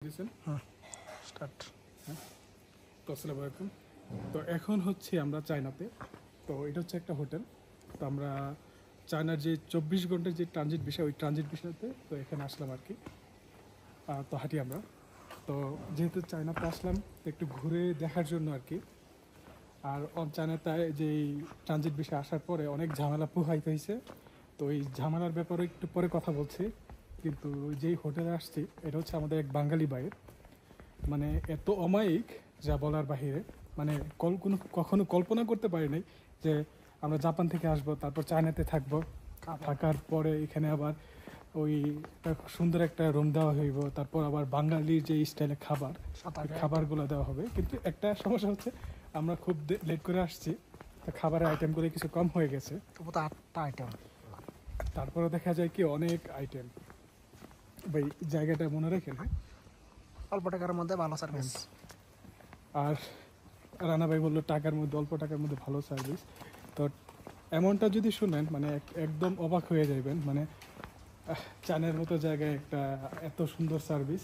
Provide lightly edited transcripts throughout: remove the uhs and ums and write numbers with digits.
আসসালামু আলাইকুম। তো এখন হচ্ছে আমরা চায়নাতে। তো এটা হচ্ছে একটা হোটেল। তো আমরা চায়নার যে 24 ঘন্টার যে ট্রানজিট ভিসা, ওই ট্রানজিট ভিসাতে তো এখানে আসলাম আর কি। তো হাঁটি আমরা। তো যেহেতু চায়নাতে আসলাম তো একটু ঘুরে দেখার জন্য আর কি। আর চায়নাতে যে ট্রানজিট ভিসা আসার পরে অনেক ঝামেলা পোহাইতে হয়েছে। তো এই ঝামেলার ব্যাপারে একটু পরে কথা বলছি। কিন্তু যেই হোটেলে আসছি এটা হচ্ছে আমাদের এক বাঙালি ভাইয়ের, মানে এত অমায়িক যা বলার বাহিরে। মানে কখনো কল্পনা করতে পারি নাই যে আমরা জাপান থেকে আসবো, তারপর চায়নাতে থাকবো, থাকার পরে এখানে আবার ওই সুন্দর একটা রুম দেওয়া হইব, তারপর আবার বাঙালির যে স্টাইলে খাবারগুলো দেওয়া হবে। কিন্তু একটা সমস্যা হচ্ছে আমরা খুব লেট করে আসছি, খাবারের আইটেমগুলো কিছু কম হয়ে গেছে। তবু তো 8টা আইটেম, তারপরে দেখা যায় কি অনেক আইটেম। ভাই জায়গাটা মনে রাখেন, হ্যাঁ, অল্প টাকার মধ্যে ভালো সার্ভিস। আর রানা ভাই বললো টাকার মধ্যে, অল্প টাকার মধ্যে ভালো সার্ভিস। তো এমনটা যদি শুনেন মানে একদম অবাক হয়ে যাবেন। মানে চায়নার মতো জায়গায় একটা এত সুন্দর সার্ভিস,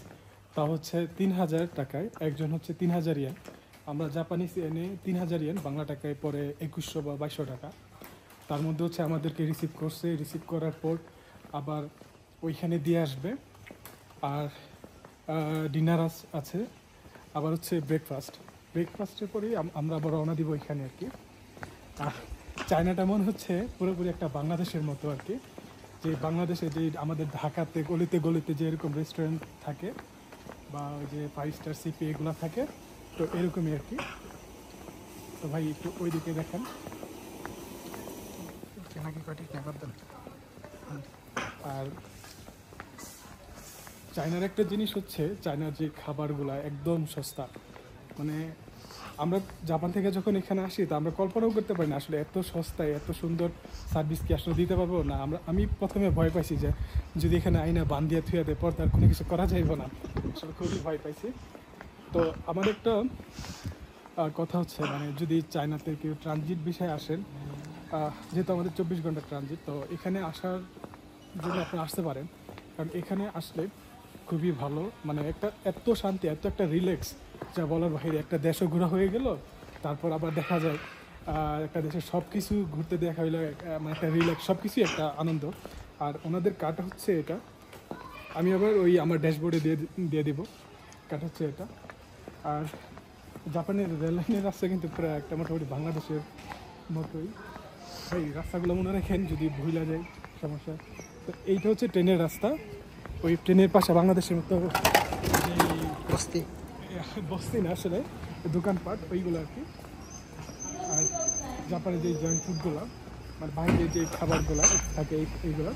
তা হচ্ছে 3000 টাকায়। একজন হচ্ছে 3000 ইয়েন, আমরা জাপানিজ এনে 3000 ইয়েন, বাংলা টাকায় পরে 2100 বা 2200 টাকা। তার মধ্যে হচ্ছে আমাদেরকে রিসিভ করছে, রিসিভ করার পর আবার ওইখানে দিয়ে আসবে। আর ডিনার আছে, আবার হচ্ছে ব্রেকফাস্টের পরেই আমরা আবার রওনা দিব এখানে আর কি। চায়নাটা মনে হচ্ছে পুরোপুরি একটা বাংলাদেশের মতো আর কি। যে বাংলাদেশে যে আমাদের ঢাকাতে গলিতে গলিতে যে এরকম রেস্টুরেন্ট থাকে বা ওই যে 5 স্টার সিপি এগুলো থাকে, তো এরকমই আর কি। তো ভাই একটু ওইদিকে দেখেন। আর চায়নার একটা জিনিস হচ্ছে, চায়নার যে খাবারগুলা একদম সস্তা। মানে আমরা জাপান থেকে যখন এখানে আসি তো আমরা কল্পনাও করতে পারি না আসলে এত সস্তায় এত সুন্দর সার্ভিস কি আসলে দিতে পারবো না। আমি প্রথমে ভয় পাইছি যে যদি এখানে আইনা বান্ধিয়া থুয়া দেয় পর তার কোনো কিছু করা যাইব না, আসলে খুবই ভয় পাইছি। তো আমার একটা কথা হচ্ছে, মানে যদি চায়নাতে কেউ ট্রানজিট বিষয়ে আসেন, যেহেতু আমাদের 24 ঘন্টা ট্রানজিট, তো এখানে আসার জন্য আপনি আসতে পারেন। কারণ এখানে আসলে খুবই ভালো, মানে একটা এত শান্তি, এত একটা রিল্যাক্স যা বলার বাইরে। একটা দেশও ঘোরা হয়ে গেল, তারপর আবার দেখা যায় একটা দেশের সব কিছু ঘুরতে দেখা হইলো, মানে একটা রিল্যাক্স, সব কিছুই একটা আনন্দ। আর ওনাদের কার্ড হচ্ছে এটা, আমি আবার ওই আমার ড্যাশবোর্ডে দিয়ে দিব। কার্ড হচ্ছে এটা। আর জাপানের রেললাইনের রাস্তা কিন্তু প্রায় একটা মোটামুটি বাংলাদেশের মতোই। এই রাস্তাগুলো মনে রাখেন, যদি ভুলা যায় সমস্যা। তো এইটা হচ্ছে ট্রেনের রাস্তা, ওই ট্রেনের পাশে বাংলাদেশের মতো বস্তি না আসলে দোকানপাট ওইগুলো আর কি। আর জাপানের যে জয়েন্ট ফুডগুলো, মানে বাইরের যে খাবারগুলো থাকে এইগুলো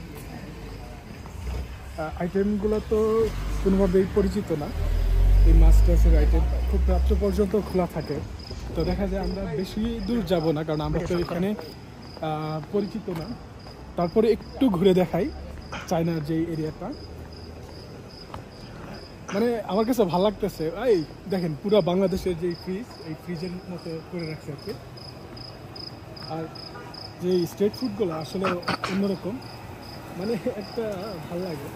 আইটেমগুলো তো কোনোভাবেই পরিচিত না। এই মাছ টাছের আইটেম খুব রাত্র পর্যন্ত খোলা থাকে। তো দেখা যায় আমরা বেশি দূর যাব না, কারণ আমরা তো এখানে পরিচিত না। তারপরে একটু ঘুরে দেখাই চায়নার যে এরিয়াটা। মানে আমার কাছে ভালো লাগতেছে। এই দেখেন পুরো বাংলাদেশের যে ফ্রিজ, এই ফ্রিজের মতো করে রাখছে আর কি। আর যে স্ট্রিট ফুডগুলো আসলে অন্যরকম, মানে একটা ভালো লাগে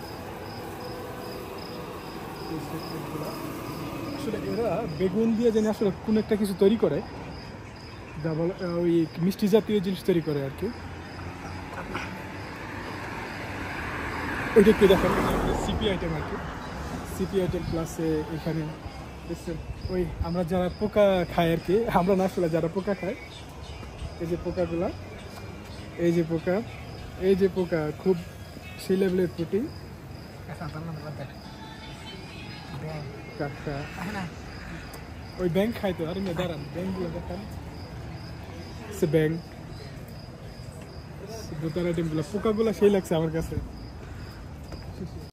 স্ট্রিট ফুডগুলো। আসলে এরা বেগুন দিয়ে যেন আসলে কোনো একটা কিছু তৈরি করে, যা বলে ওই মিষ্টি জাতীয় জিনিস তৈরি করে আর কি। ওইটা একটু দেখেন, সিপি আইটেম আর কি। সিপি আইটেম প্লাসে এখানে ওই আমরা যারা পোকা খাই আর কি, আমরা না আসলে যারা পোকা খাই, এই যে পোকাগুলা, এই যে পোকা খুব সেই লেভেলের প্রোটিন। ওই ব্যাংক খাইতো, আর দাঁড়ান ব্যাংকগুলো দেখান, সে ব্যাংক দুটার আইটেমগুলো, পোকাগুলো সেই লাগছে আমার কাছে।